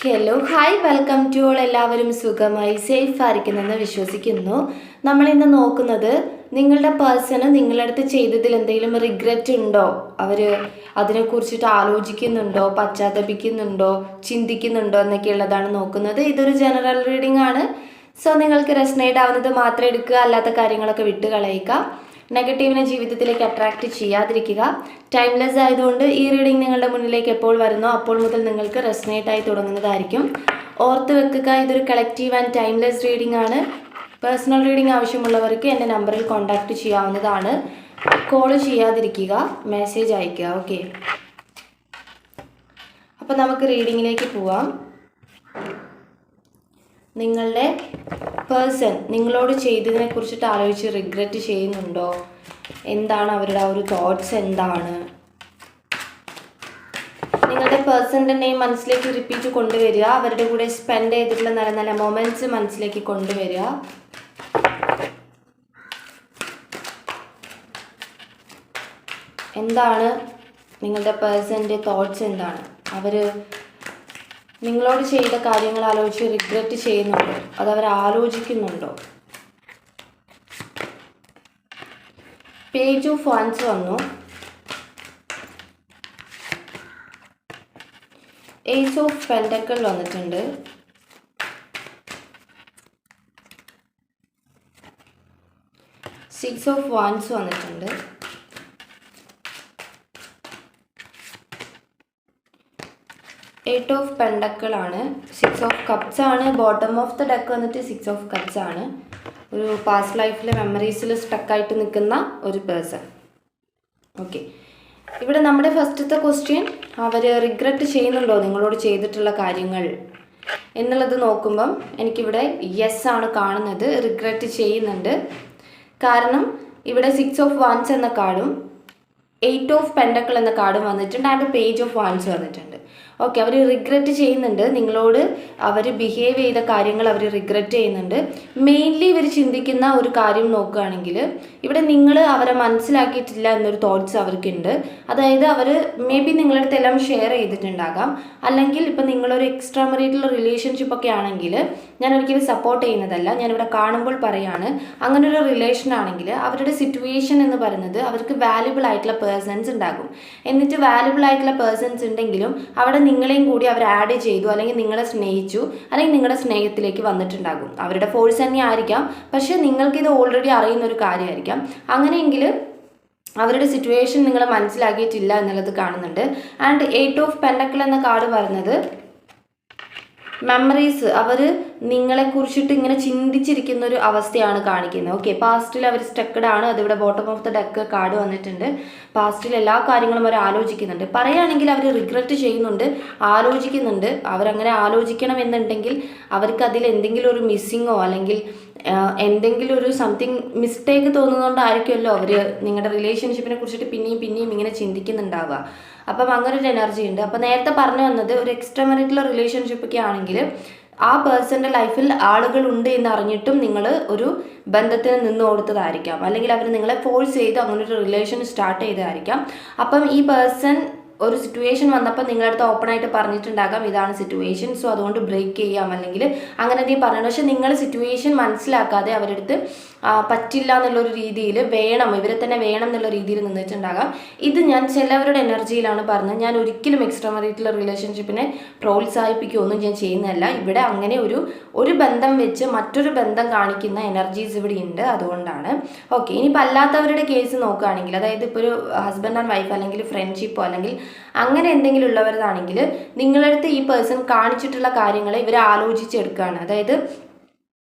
Hello hi welcome to all. എല്ലാവരും സുഖമായി safe ആയിരിക്കുന്നെന്ന് വിശ്വസിക്കുന്നു. നമ്മളിന്ന് നോക്കുന്നത് നിങ്ങളുടെ പേഴ്സണ് നിങ്ങളടുത്ത് ചെയ്തതിൽ എന്തെങ്കിലും റിഗ്രറ്റ് ഉണ്ടോ, അവർ അതിനെക്കുറിച്ചിട്ട് ആലോചിക്കുന്നുണ്ടോ, പശ്ചാത്തപിക്കുന്നുണ്ടോ, ചിന്തിക്കുന്നുണ്ടോ എന്നൊക്കെയുള്ളതാണ് നോക്കുന്നത്. ഇതൊരു ജനറൽ റീഡിംഗ് ആണ്. സോ നിങ്ങൾക്ക് റെസനേറ്റ് ആവുന്നത് മാത്രം എടുക്കുക, അല്ലാത്ത കാര്യങ്ങളൊക്കെ വിട്ട് കളയുക. നെഗറ്റീവിനെ ജീവിതത്തിലേക്ക് അട്രാക്റ്റ് ചെയ്യാതിരിക്കുക. ടൈംലെസ് ആയതുകൊണ്ട് ഈ റീഡിംഗ് നിങ്ങളുടെ മുന്നിലേക്ക് എപ്പോൾ വരുന്നോ അപ്പോൾ മുതൽ നിങ്ങൾക്ക് റെസനേറ്റ് ആയി തുടങ്ങുന്നതായിരിക്കും. ഓർത്ത് വെക്കുക, ഇതൊരു കളക്റ്റീവ് ആൻഡ് ടൈംലെസ് റീഡിംഗ് ആണ്. പേഴ്സണൽ റീഡിംഗ് ആവശ്യമുള്ളവർക്ക് എൻ്റെ നമ്പറിൽ കോൺടാക്റ്റ് ചെയ്യാവുന്നതാണ്. കോൾ ചെയ്യാതിരിക്കുക, മെസ്സേജ് അയയ്ക്കുക. ഓക്കെ, അപ്പോൾ നമുക്ക് റീഡിങ്ങിലേക്ക് പോവാം. നിങ്ങളുടെ പേഴ്സൺ നിങ്ങളോട് ചെയ്തതിനെ കുറിച്ചിട്ട് ആലോചിച്ച് റിഗ്രറ്റ് ചെയ്യുന്നുണ്ടോ? എന്താണ് അവരുടെ ആ ഒരു തോട്ട്സ്? എന്താണ് നിങ്ങളുടെ പേഴ്സണിൻ്റെ നെയിം മനസ്സിലേക്ക് റിപ്പീറ്റ് കൊണ്ടുവരിക. അവരുടെ കൂടെ സ്പെൻഡ് ചെയ്തിട്ടുള്ള നല്ല നല്ല മൊമെൻറ്റ്സ് മനസ്സിലേക്ക് കൊണ്ടുവരിക. എന്താണ് നിങ്ങളുടെ പേഴ്സണിൻ്റെ തോട്ട്സ്? എന്താണ് അവർ നിങ്ങളോട് ചെയ്ത കാര്യങ്ങൾ ആലോചിച്ച് റിഗ്രറ്റ് ചെയ്യുന്നുണ്ടോ, അതവർ ആലോചിക്കുന്നുണ്ടോ? പേജ് ഓഫ് വാൻസ് വന്നു, ഏജ് ഓഫ് പെൻഡക്കിൾ വന്നിട്ടുണ്ട്, സിക്സ് ഓഫ് വാൻസ് വന്നിട്ടുണ്ട്, എയ്റ്റ് ഓഫ് പെൻഡക്കിൾ ആണ്, സിക്സ് ഓഫ് കപ്സ് ആണ്. ബോട്ടം ഓഫ് ദ ഡെക്ക് വന്നിട്ട് സിക്സ് ഓഫ് കപ്സ് ആണ്. ഒരു പാസ്റ്റ് ലൈഫിലെ മെമ്മറീസിൽ സ്റ്റക്കായിട്ട് നിൽക്കുന്ന ഒരു പേഴ്സൺ. ഓക്കെ, ഇവിടെ നമ്മുടെ ഫസ്റ്റത്തെ ക്വസ്റ്റ്യൻ, അവർ റിഗ്രറ്റ് ചെയ്യുന്നുണ്ടോ നിങ്ങളോട് ചെയ്തിട്ടുള്ള കാര്യങ്ങൾ എന്നുള്ളത് നോക്കുമ്പം എനിക്കിവിടെ യെസ് ആണ് കാണുന്നത്. റിഗ്രറ്റ് ചെയ്യുന്നുണ്ട്. കാരണം ഇവിടെ സിക്സ് ഓഫ് വാൻസ് എന്ന കാർഡും എയ്റ്റ് ഓഫ് പെൻഡക്കിൾ എന്ന കാർഡും വന്നിട്ടുണ്ട്, ആൻഡ് പേജ് ഓഫ് വാൻസ് വന്നിട്ടുണ്ട്. ഓക്കെ, അവർ റിഗ്രറ്റ് ചെയ്യുന്നുണ്ട്. നിങ്ങളോട് അവർ ബിഹേവ് ചെയ്ത കാര്യങ്ങൾ അവർ റിഗ്രറ്റ് ചെയ്യുന്നുണ്ട്. മെയിൻലി ഇവർ ചിന്തിക്കുന്ന ഒരു കാര്യം നോക്കുകയാണെങ്കിൽ ഇവിടെ നിങ്ങൾ അവരെ മനസ്സിലാക്കിയിട്ടില്ല എന്നൊരു തോട്ട്സ് അവർക്കുണ്ട്. അതായത് അവർ മേ ബി നിങ്ങളടുത്ത് എല്ലാം ഷെയർ ചെയ്തിട്ടുണ്ടാകാം. അല്ലെങ്കിൽ ഇപ്പം നിങ്ങളൊരു എക്സ്ട്രാ മറിറ്റൽ റിലേഷൻഷിപ്പ് ഒക്കെ ആണെങ്കിൽ, ഞാൻ ഒരിക്കലും സപ്പോർട്ട് ചെയ്യുന്നതല്ല, ഞാനിവിടെ കാണുമ്പോൾ പറയാണ്, അങ്ങനൊരു റിലേഷൻ ആണെങ്കിൽ അവരുടെ സിറ്റുവേഷൻ എന്ന് പറയുന്നത് അവർക്ക് വാല്യുബിൾ ആയിട്ടുള്ള പേഴ്സൺസ് ഉണ്ടാകും. എന്നിട്ട് വാല്യുബിൾ ആയിട്ടുള്ള പേഴ്സൺസ് ഉണ്ടെങ്കിലും അവിടെ നിങ്ങളെയും കൂടി അവർ ആഡ് ചെയ്തു, അല്ലെങ്കിൽ നിങ്ങളെ സ്നേഹിച്ചു, അല്ലെങ്കിൽ നിങ്ങളുടെ സ്നേഹത്തിലേക്ക് വന്നിട്ടുണ്ടാകും. അവരുടെ ഫോഴ്സ് തന്നെ ആയിരിക്കാം, പക്ഷേ നിങ്ങൾക്കിത് ഓൾറെഡി അറിയുന്ന ഒരു കാര്യമായിരിക്കാം. അങ്ങനെയെങ്കിൽ അവരുടെ സിറ്റുവേഷൻ നിങ്ങൾ മനസ്സിലാക്കിയിട്ടില്ല എന്നുള്ളത് കാണുന്നുണ്ട്. ആൻഡ് എയ്റ്റ് ഓഫ് പെൻഡക്കിൾ എന്ന കാർഡ് പറയുന്നത് മെമ്മറീസ്, അവർ നിങ്ങളെക്കുറിച്ചിട്ട് ഇങ്ങനെ ചിന്തിച്ചിരിക്കുന്ന ഒരു അവസ്ഥയാണ് കാണിക്കുന്നത്. ഓക്കെ, പാസ്റ്റിൽ അവർ സ്റ്റക്കഡ് ആണ്. അതിവിടെ bottom of the deck card വന്നിട്ടുണ്ട്. പാസ്റ്റിൽ എല്ലാ കാര്യങ്ങളും അവർ ആലോചിക്കുന്നുണ്ട്. പറയുകയാണെങ്കിൽ അവർ റിഗ്രറ്റ് ചെയ്യുന്നുണ്ട്, ആലോചിക്കുന്നുണ്ട്. അവരങ്ങനെ ആലോചിക്കണം എന്നുണ്ടെങ്കിൽ അവർക്ക് അതിൽ എന്തെങ്കിലും ഒരു മിസ്സിങ്ങോ അല്ലെങ്കിൽ എന്തെങ്കിലും ഒരു സംതിങ് മിസ്റ്റേക്ക് തോന്നുന്നതുകൊണ്ടായിരിക്കുമല്ലോ അവർ നിങ്ങളുടെ റിലേഷൻഷിപ്പിനെ കുറിച്ചിട്ട് പിന്നെയും പിന്നെയും ഇങ്ങനെ ചിന്തിക്കുന്നുണ്ടാവുക. അപ്പം അങ്ങനെ ഒരു എനർജി ഉണ്ട്. അപ്പം നേരത്തെ പറഞ്ഞു വന്നത്, ഒരു എക്സ്ട്രാ മാരിറ്റൽ റിലേഷൻഷിപ്പൊക്കെ ആണെങ്കിൽ ആ പേഴ്സൻ്റെ ലൈഫിൽ ആളുകളുണ്ട് എന്ന് അറിഞ്ഞിട്ടും നിങ്ങൾ ഒരു ബന്ധത്തിന് നിന്ന് കൊടുത്തതായിരിക്കാം, അല്ലെങ്കിൽ അവർ നിങ്ങളെ ഫോഴ്സ് ചെയ്ത് അങ്ങനെ ഒരു റിലേഷൻ സ്റ്റാർട്ട് ചെയ്തതായിരിക്കാം. അപ്പം ഈ പേഴ്സൺ ഒരു സിറ്റുവേഷൻ വന്നപ്പോൾ നിങ്ങളടുത്ത് ഓപ്പണായിട്ട് പറഞ്ഞിട്ടുണ്ടാകാം, ഇതാണ് സിറ്റുവേഷൻ, സോ അതുകൊണ്ട് ബ്രേക്ക് ചെയ്യാം, അല്ലെങ്കിൽ അങ്ങനെ എന്തെങ്കിലും പറഞ്ഞു. പക്ഷെ നിങ്ങൾ സിറ്റുവേഷൻ മനസ്സിലാക്കാതെ അവരുടെ അടുത്ത് പറ്റില്ല എന്നുള്ളൊരു രീതിയിൽ വേണം, ഇവരെ തന്നെ വേണം എന്നുള്ള രീതിയിൽ നിന്നിട്ടുണ്ടാകാം. ഇത് ഞാൻ ചിലവരുടെ എനർജിയിലാണ് പറഞ്ഞത്. ഞാൻ ഒരിക്കലും എക്സ്ട്രാ മറിറ്റൽ റിലേഷൻഷിപ്പിനെ പ്രോത്സാഹിപ്പിക്കുകയൊന്നും ഞാൻ ചെയ്യുന്നതല്ല. ഇവിടെ അങ്ങനെ ഒരു ബന്ധം വെച്ച് മറ്റൊരു ബന്ധം കാണിക്കുന്ന എനർജീസ് ഇവിടെ ഉണ്ട്, അതുകൊണ്ടാണ്. ഓക്കെ, ഇനിയിപ്പോൾ അല്ലാത്തവരുടെ കേസ് നോക്കുകയാണെങ്കിൽ, അതായത് ഇപ്പോൾ ഒരു ഹസ്ബൻഡ് ആൻഡ് വൈഫ് അല്ലെങ്കിൽ ഫ്രണ്ട്ഷിപ്പോ അല്ലെങ്കിൽ അങ്ങനെ എന്തെങ്കിലും ഉള്ളവരതാണെങ്കിൽ, നിങ്ങളടുത്ത് ഈ പേഴ്സൺ കാണിച്ചിട്ടുള്ള കാര്യങ്ങളെ ഇവർ ആലോചിച്ചെടുക്കുകയാണ്. അതായത്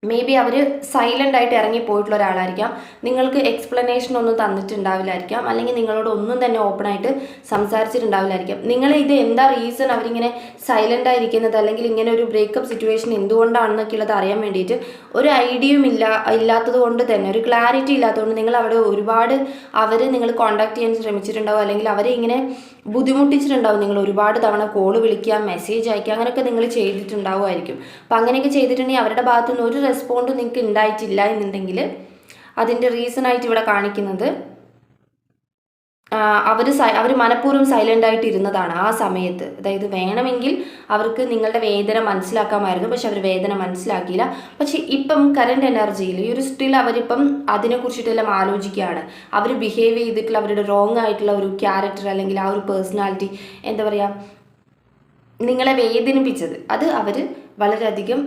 മേ ബി അവർ സൈലൻ്റ് ആയിട്ട് ഇറങ്ങി പോയിട്ടുള്ള ഒരാളായിരിക്കാം, നിങ്ങൾക്ക് എക്സ്പ്ലനേഷൻ ഒന്നും തന്നിട്ടുണ്ടാവില്ലായിരിക്കാം, അല്ലെങ്കിൽ നിങ്ങളോട് ഒന്നും തന്നെ ഓപ്പണായിട്ട് സംസാരിച്ചിട്ടുണ്ടാവില്ലായിരിക്കും. നിങ്ങൾ ഇത് എന്താ റീസൺ അവരിങ്ങനെ സൈലൻ്റ് ആയിരിക്കുന്നത്, അല്ലെങ്കിൽ ഇങ്ങനെ ഒരു ബ്രേക്കപ്പ് സിറ്റുവേഷൻ എന്തുകൊണ്ടാണെന്നൊക്കെ ഉള്ളത് അറിയാൻ വേണ്ടിയിട്ട് ഒരു ഐഡിയയും ഇല്ലാത്തത് കൊണ്ട് തന്നെ, ഒരു ക്ലാരിറ്റി ഇല്ലാത്തതുകൊണ്ട് നിങ്ങൾ അവിടെ ഒരുപാട് നിങ്ങൾ കോൺടാക്ട് ചെയ്യാൻ ശ്രമിച്ചിട്ടുണ്ടാവും, അല്ലെങ്കിൽ അവരെ ഇങ്ങനെ ബുദ്ധിമുട്ടിച്ചിട്ടുണ്ടാവും. നിങ്ങൾ ഒരുപാട് തവണ കോൾ വിളിക്കുക, മെസ്സേജ് അയക്കുക, അങ്ങനെയൊക്കെ നിങ്ങൾ ചെയ്തിട്ടുണ്ടാവുമായിരിക്കും. അപ്പം അങ്ങനെയൊക്കെ ചെയ്തിട്ടുണ്ടെങ്കിൽ അവരുടെ ഭാഗത്തു നിന്ന് ഒരു റെസ്പോണ്ട് നിങ്ങൾക്ക് ഉണ്ടായിട്ടില്ല എന്നുണ്ടെങ്കിൽ അതിൻ്റെ റീസൺ ആയിട്ട് ഇവിടെ കാണിക്കുന്നത് അവർ മനഃപൂർവ്വം സൈലൻ്റ് ആയിട്ട് ഇരുന്നതാണ് ആ സമയത്ത്. അതായത് വേണമെങ്കിൽ അവർക്ക് നിങ്ങളുടെ വേദന മനസ്സിലാക്കാമായിരുന്നു, പക്ഷെ അവർ വേദന മനസ്സിലാക്കിയില്ല. പക്ഷെ ഇപ്പം കറണ്ട് എനർജിയിൽ ഈ ഒരു സ്റ്റിൽ അവരിപ്പം അതിനെക്കുറിച്ചിട്ടെല്ലാം ആലോചിക്കുകയാണ്. അവർ ബിഹേവ് ചെയ്തിട്ടുള്ള അവരുടെ റോങ് ആയിട്ടുള്ള ഒരു ക്യാരക്ടർ അല്ലെങ്കിൽ ആ ഒരു പേഴ്സണാലിറ്റി, എന്താ പറയുക, നിങ്ങളെ വേദനിപ്പിച്ചത്, അത് അവർ വളരെയധികം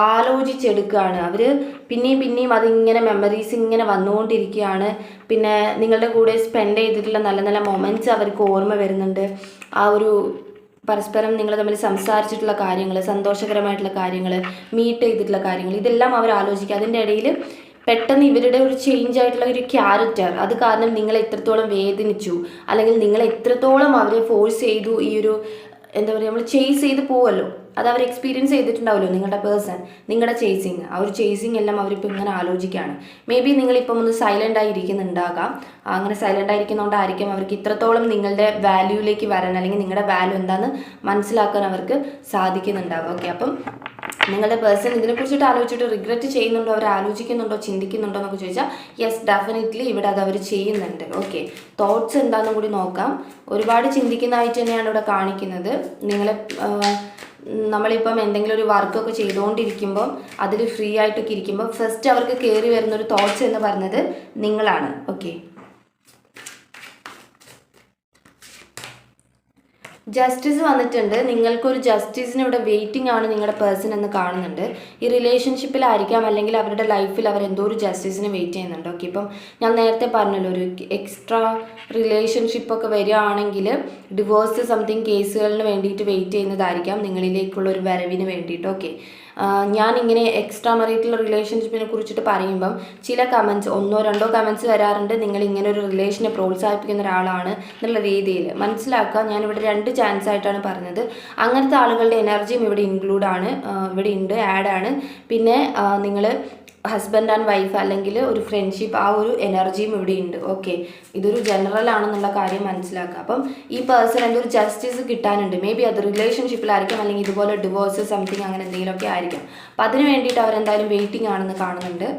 ആലോചിച്ചെടുക്കുകയാണ്. അവർ പിന്നെയും അതിങ്ങനെ മെമ്മറീസ് ഇങ്ങനെ വന്നുകൊണ്ടിരിക്കുകയാണ്. പിന്നെ നിങ്ങളുടെ കൂടെ സ്പെൻഡ് ചെയ്തിട്ടുള്ള നല്ല നല്ല മൊമെൻറ്റ്സ് അവർക്ക് ഓർമ്മ വരുന്നുണ്ട്. ആ ഒരു പരസ്പരം നിങ്ങൾ തമ്മിൽ സംസാരിച്ചിട്ടുള്ള കാര്യങ്ങൾ, സന്തോഷകരമായിട്ടുള്ള കാര്യങ്ങൾ, മീറ്റ് ചെയ്തിട്ടുള്ള കാര്യങ്ങൾ, ഇതെല്ലാം അവർ ആലോചിക്കുക. അതിൻ്റെ ഇടയിൽ പെട്ടെന്ന് ഇവരുടെ ഒരു ചേഞ്ച് ആയിട്ടുള്ള ഒരു ക്യാരക്ടർ, അത് കാരണം നിങ്ങളെ എത്രത്തോളം വേദനിച്ചു, അല്ലെങ്കിൽ നിങ്ങളെ എത്രത്തോളം അവരെ ഫോഴ്സ് ചെയ്തു, ഈ ഒരു എന്താ പറയുക, നമ്മൾ ചേസ് ചെയ്ത് പോവല്ലോ, അത് അവർ എക്സ്പീരിയൻസ് ചെയ്തിട്ടുണ്ടാവുമല്ലോ നിങ്ങളുടെ പേഴ്സൺ, നിങ്ങളുടെ ചേസിങ്, ആ ഒരു ചേസിങ് എല്ലാം അവരിപ്പോൾ ഇങ്ങനെ ആലോചിക്കുകയാണ്. മേ ബി നിങ്ങളിപ്പം ഒന്ന് സൈലൻ്റ് ആയിരിക്കുന്നുണ്ടാകാം. അങ്ങനെ സൈലൻ്റ് ആയിരിക്കുന്നതുകൊണ്ടായിരിക്കും അവർക്ക് ഇത്രത്തോളം നിങ്ങളുടെ വാല്യൂയിലേക്ക് വരാൻ, അല്ലെങ്കിൽ നിങ്ങളുടെ വാല്യൂ എന്താണെന്ന് മനസ്സിലാക്കാൻ അവർക്ക് സാധിക്കുന്നുണ്ടാകും. ഓക്കെ, അപ്പം നിങ്ങളുടെ പേഴ്സൺ ഇതിനെക്കുറിച്ചിട്ട് ആലോചിച്ചിട്ട് റിഗ്രറ്റ് ചെയ്യുന്നുണ്ടോ, അവർ ആലോചിക്കുന്നുണ്ടോ, ചിന്തിക്കുന്നുണ്ടോ എന്നൊക്കെ ചോദിച്ചാൽ യെസ്, ഡെഫിനറ്റ്ലി ഇവിടെ അത് അവർ ചെയ്യുന്നുണ്ട്. ഓക്കെ, തോട്ട്സ് എന്താണെന്നും കൂടി നോക്കാം. ഒരുപാട് ചിന്തിക്കുന്നതായിട്ട് തന്നെയാണ് ഇവിടെ കാണിക്കുന്നത്. നമ്മളിപ്പം എന്തെങ്കിലും ഒരു വർക്കൊക്കെ ചെയ്തുകൊണ്ടിരിക്കുമ്പോൾ അതിൽ ഫ്രീ ആയിട്ടൊക്കെ ഇരിക്കുമ്പോൾ ഫസ്റ്റ് അവർക്ക് കയറി വരുന്നൊരു തോട്ട്സ് എന്ന് പറയുന്നത് നിങ്ങളാണ്. ഓക്കെ, ജസ്റ്റിസ് വന്നിട്ടുണ്ട്. നിങ്ങൾക്കൊരു ജസ്റ്റിസിന് ഇവിടെ വെയിറ്റിംഗ് ആണ് നിങ്ങളുടെ പേഴ്സൺ എന്ന് കാണുന്നുണ്ട്. ഈ റിലേഷൻഷിപ്പിലായിരിക്കാം, അല്ലെങ്കിൽ അവരുടെ ലൈഫിൽ അവർ എന്തോ ഒരു ജസ്റ്റിസിന് വെയിറ്റ് ചെയ്യുന്നുണ്ട്. ഓക്കെ, ഇപ്പം ഞാൻ നേരത്തെ പറഞ്ഞല്ലോ, ഒരു എക്സ്ട്രാ റിലേഷൻഷിപ്പൊക്കെ വരികയാണെങ്കിൽ ഡിവോഴ്സ് സംതിങ് കേസുകളിന് വേണ്ടിയിട്ട് വെയിറ്റ് ചെയ്യുന്നതായിരിക്കാം നിങ്ങളിലേക്കുള്ള ഒരു വരവിന് വേണ്ടിയിട്ട്. ഓക്കെ, ഞാനിങ്ങനെ എക്സ്ട്രാ മറിറ്റൽ റിലേഷൻഷിപ്പിനെ കുറിച്ചിട്ട് പറയുമ്പം ചില കമൻറ്റ്സ്, 1-2 കമൻറ്റ്സ് വരാറുണ്ട്, നിങ്ങൾ ഇങ്ങനെ ഒരു റിലേഷനെ പ്രോത്സാഹിപ്പിക്കുന്ന ഒരാളാണ് എന്നുള്ള രീതിയിൽ. മനസ്സിലാക്കുക, ഞാനിവിടെ 2 ചാൻസ് ആയിട്ടാണ് പറഞ്ഞത്. അങ്ങനത്തെ ആളുകളുടെ എനർജിയും ഇവിടെ ഇൻക്ലൂഡാണ്, ഇവിടെ ഉണ്ട്, ആഡാണ്. പിന്നെ നിങ്ങൾ ഹസ്ബൻഡ് ആൻഡ് വൈഫ് അല്ലെങ്കിൽ ഒരു ഫ്രണ്ട്ഷിപ്പ്, ആ ഒരു എനർജിയും ഇവിടെ ഉണ്ട്. ഓക്കെ, ഇതൊരു ജനറൽ ആണെന്നുള്ള കാര്യം മനസ്സിലാക്കുക. അപ്പം ഈ പേഴ്സൺ എന്തൊരു ജസ്റ്റിസ് കിട്ടാനുണ്ട്. മേ ബി അത് റിലേഷൻഷിപ്പിലായിരിക്കും, അല്ലെങ്കിൽ ഇതുപോലെ ഡിവോഴ്സ് സംതിങ് അങ്ങനെ എന്തെങ്കിലുമൊക്കെ ആയിരിക്കും. അപ്പം അതിന് വേണ്ടിയിട്ട് അവരെന്തായാലും വെയിറ്റിംഗ് ആണെന്ന് കാണുന്നുണ്ട്.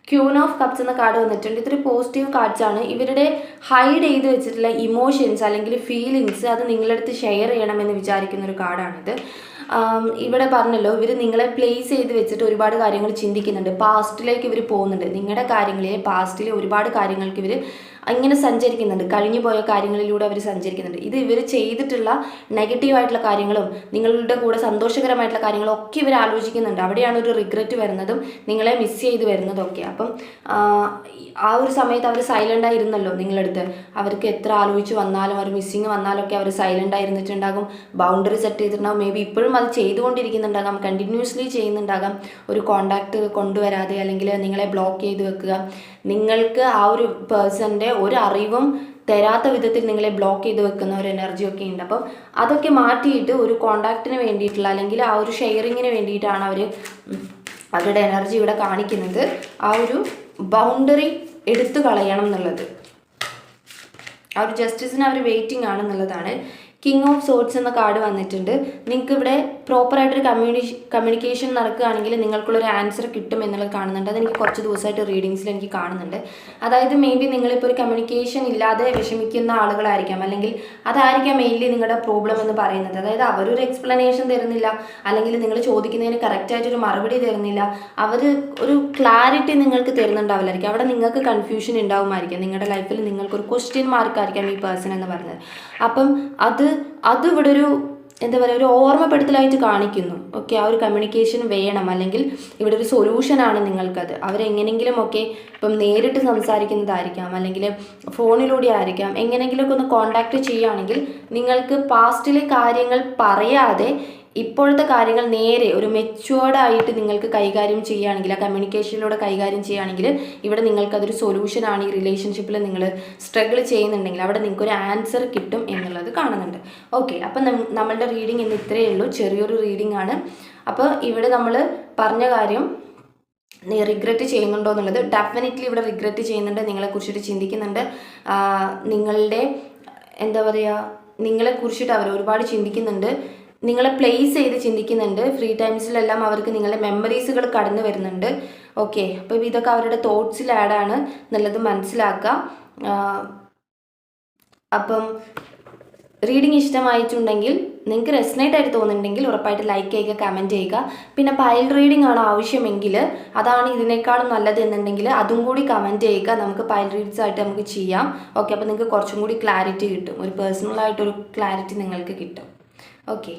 ക്യൂൻ ഓഫ് കപ്സ് എന്ന കാർഡ് വന്നിട്ടുണ്ട്. ഇതൊരു പോസിറ്റീവ് കാർഡ്സ് ആണ്. ഇവരുടെ ഹൈഡ് ചെയ്ത് വെച്ചിട്ടുള്ള ഇമോഷൻസ് അല്ലെങ്കിൽ ഫീലിങ്സ് അത് നിങ്ങളുടെ അടുത്ത് ഷെയർ ചെയ്യണമെന്ന് വിചാരിക്കുന്ന ഒരു കാർഡാണിത്. ഇവിടെ പറഞ്ഞല്ലോ, ഇവർ നിങ്ങളെ പ്ലേസ് ചെയ്ത് വെച്ചിട്ട് ഒരുപാട് കാര്യങ്ങൾ ചിന്തിക്കുന്നുണ്ട്. പാസ്റ്റിലേക്ക് ഇവർ പോകുന്നുണ്ട്. നിങ്ങളുടെ കാര്യങ്ങളിലെ പാസ്റ്റിലെ ഒരുപാട് കാര്യങ്ങൾക്ക് ഇവർ ഇങ്ങനെ സഞ്ചരിക്കുന്നുണ്ട്. കഴിഞ്ഞു പോയ കാര്യങ്ങളിലൂടെ അവർ സഞ്ചരിക്കുന്നുണ്ട്. ഇത് ഇവർ ചെയ്തിട്ടുള്ള നെഗറ്റീവായിട്ടുള്ള കാര്യങ്ങളും നിങ്ങളുടെ കൂടെ സന്തോഷകരമായിട്ടുള്ള കാര്യങ്ങളും ഒക്കെ ഇവർ ആലോചിക്കുന്നുണ്ട്. അവിടെയാണ് ഒരു റിഗ്രറ്റ് വരുന്നതും നിങ്ങളെ മിസ് ചെയ്ത് വരുന്നതും ഒക്കെ. അപ്പം ആ ഒരു സമയത്ത് അവർ സൈലൻ്റ് ആയിരുന്നല്ലോ നിങ്ങളടുത്ത്. അവർക്ക് എത്ര ആലോചിച്ച് വന്നാലും അവർ മിസ്സിങ് വന്നാലൊക്കെ അവർ സൈലൻ്റ് ആയിരുന്നിട്ടുണ്ടാകും, ബൗണ്ടറി സെറ്റ് ചെയ്തിട്ടുണ്ടാകും. മേ ബി ഇപ്പോഴും അത് ചെയ്തുകൊണ്ടിരിക്കുന്നുണ്ടാകാം, കണ്ടിന്യൂസ്ലി ചെയ്യുന്നുണ്ടാകാം. ഒരു കോണ്ടാക്ട് കൊണ്ടുവരാതെ അല്ലെങ്കിൽ നിങ്ങളെ ബ്ലോക്ക് ചെയ്ത് വെക്കുക, നിങ്ങൾക്ക് ആ ഒരു പേഴ്സൻ്റെ ഒരു അറിവും തരാത്ത വിധത്തിൽ നിങ്ങളെ ബ്ലോക്ക് ചെയ്ത് വെക്കുന്ന ഒരു എനർജിയൊക്കെ ഉണ്ട്. അപ്പം അതൊക്കെ മാറ്റിയിട്ട് ഒരു കോണ്ടാക്റ്റിന് വേണ്ടിയിട്ടുള്ള അല്ലെങ്കിൽ ആ ഒരു ഷെയറിങ്ങിന് വേണ്ടിയിട്ടാണ് അവരുടെ എനർജി ഇവിടെ കാണിക്കുന്നത്. ആ ഒരു ബൗണ്ടറി എടുത്തു കളയണം എന്നുള്ളത്, ആ ഒരു ജസ്റ്റിസിന് അവർ വെയിറ്റിംഗ് ആണെന്നുള്ളതാണ്. കിങ് ഓഫ് സോർട്സ് എന്ന കാർഡ് വന്നിട്ടുണ്ട്. നിങ്ങൾക്ക് ഇവിടെ പ്രോപ്പറായിട്ടൊരു കമ്മ്യൂണിക്കേഷൻ നടക്കുകയാണെങ്കിൽ നിങ്ങൾക്കുള്ളൊരു ആൻസർ കിട്ടും എന്നുള്ളത് കാണുന്നുണ്ട്. അതെനിക്ക് കുറച്ച് ദിവസമായിട്ട് റീഡിങ്സിൽ എനിക്ക് കാണുന്നുണ്ട്. അതായത് മേ ബി നിങ്ങളിപ്പോൾ ഒരു കമ്മ്യൂണിക്കേഷൻ ഇല്ലാതെ വിഷമിക്കുന്ന ആളുകളായിരിക്കാം, അല്ലെങ്കിൽ അതായിരിക്കാം മെയിൻലി നിങ്ങളുടെ പ്രോബ്ലം എന്ന് പറയുന്നത്. അതായത് അവരൊരു എക്സ്പ്ലനേഷൻ തരുന്നില്ല, അല്ലെങ്കിൽ നിങ്ങൾ ചോദിക്കുന്നതിന് കറക്റ്റായിട്ടൊരു മറുപടി തരുന്നില്ല, അവർ ഒരു ക്ലാരിറ്റി നിങ്ങൾക്ക് തരുന്നുണ്ടാവില്ലായിരിക്കും. അവിടെ നിങ്ങൾക്ക് കൺഫ്യൂഷൻ ഉണ്ടാവുമായിരിക്കും. നിങ്ങളുടെ ലൈഫിൽ നിങ്ങൾക്കൊരു ക്വസ്റ്റ്യൻ മാർക്കായിരിക്കാം ഈ പേഴ്സൺ എന്ന് പറയുന്നത്. അപ്പം അത് ഇവിടെ ഒരു എന്താ പറയുക, ഒരു ഓർമ്മപ്പെടുത്തലായിട്ട് കാണിക്കുന്നു. ഓക്കെ, ആ ഒരു കമ്മ്യൂണിക്കേഷൻ വേണം, അല്ലെങ്കിൽ ഇവിടെ ഒരു സൊല്യൂഷനാണ് നിങ്ങൾക്കത്. അവരെങ്ങനെങ്കിലും ഒക്കെ ഇപ്പം നേരിട്ട് സംസാരിക്കുന്നതായിരിക്കാം, അല്ലെങ്കിൽ ഫോണിലൂടെ ആയിരിക്കാം, എങ്ങനെയെങ്കിലുമൊക്കെ ഒന്ന് കോണ്ടാക്ട് ചെയ്യുകയാണെങ്കിൽ നിങ്ങൾക്ക് പാസ്റ്റിലെ കാര്യങ്ങൾ പറയാതെ ഇപ്പോഴത്തെ കാര്യങ്ങൾ നേരെ ഒരു മെച്യൂർഡായിട്ട് നിങ്ങൾക്ക് കൈകാര്യം ചെയ്യുകയാണെങ്കിൽ, ആ കമ്മ്യൂണിക്കേഷനിലൂടെ കൈകാര്യം ചെയ്യുകയാണെങ്കിൽ ഇവിടെ നിങ്ങൾക്കതൊരു സൊല്യൂഷനാണ്. ഈ റിലേഷൻഷിപ്പിൽ നിങ്ങൾ സ്ട്രഗിൾ ചെയ്യുന്നുണ്ടെങ്കിൽ അവിടെ നിങ്ങൾക്കൊരു ആൻസർ കിട്ടും എന്നുള്ളത് കാണുന്നുണ്ട്. ഓക്കെ, അപ്പം നമ്മളുടെ റീഡിങ് ഇന്ന് ഇത്രയേ ഉള്ളൂ, ചെറിയൊരു റീഡിംഗ് ആണ്. അപ്പോൾ ഇവിടെ നമ്മൾ പറഞ്ഞ കാര്യം റിഗ്രറ്റ് ചെയ്യുന്നുണ്ടോ എന്നുള്ളത്, ഡെഫിനറ്റ്ലി ഇവിടെ റിഗ്രറ്റ് ചെയ്യുന്നുണ്ട്, നിങ്ങളെക്കുറിച്ചിട്ട് ചിന്തിക്കുന്നുണ്ട്. നിങ്ങളുടെ എന്താ പറയുക, നിങ്ങളെക്കുറിച്ചിട്ട് അവർ ഒരുപാട് ചിന്തിക്കുന്നുണ്ട്, നിങ്ങളെ പ്ലേസ് ചെയ്ത് ചിന്തിക്കുന്നുണ്ട്. ഫ്രീ ടൈംസിലെല്ലാം അവർക്ക് നിങ്ങളുടെ മെമ്മറീസുകൾ കടന്നു വരുന്നുണ്ട്. ഓക്കെ, അപ്പോൾ ഇതൊക്കെ അവരുടെ തോട്ട്സിൽ ആഡാണ് എന്നുള്ളത് മനസ്സിലാക്കുക. അപ്പം റീഡിങ് ഇഷ്ടമായിട്ടുണ്ടെങ്കിൽ, നിങ്ങൾക്ക് റെസനേറ്റ് ആയിട്ട് തോന്നുന്നുണ്ടെങ്കിൽ ഉറപ്പായിട്ട് ലൈക്ക് ചെയ്യുക, കമൻറ്റ് ചെയ്യുക. പിന്നെ പൈൽ റീഡിംഗ് ആണ് ആവശ്യമെങ്കിൽ, അതാണ് ഇതിനേക്കാളും നല്ലത് എന്നുണ്ടെങ്കിൽ അതും കൂടി കമൻറ്റ് ചെയ്യുക. നമുക്ക് പൈൽ റീഡ്സ് ആയിട്ട് നമുക്ക് ചെയ്യാം. ഓക്കെ, അപ്പോൾ നിങ്ങൾക്ക് കുറച്ചും കൂടി ക്ലാരിറ്റി കിട്ടും, ഒരു പേഴ്സണലായിട്ടൊരു ക്ലാരിറ്റി നിങ്ങൾക്ക് കിട്ടും. ഓക്കെ.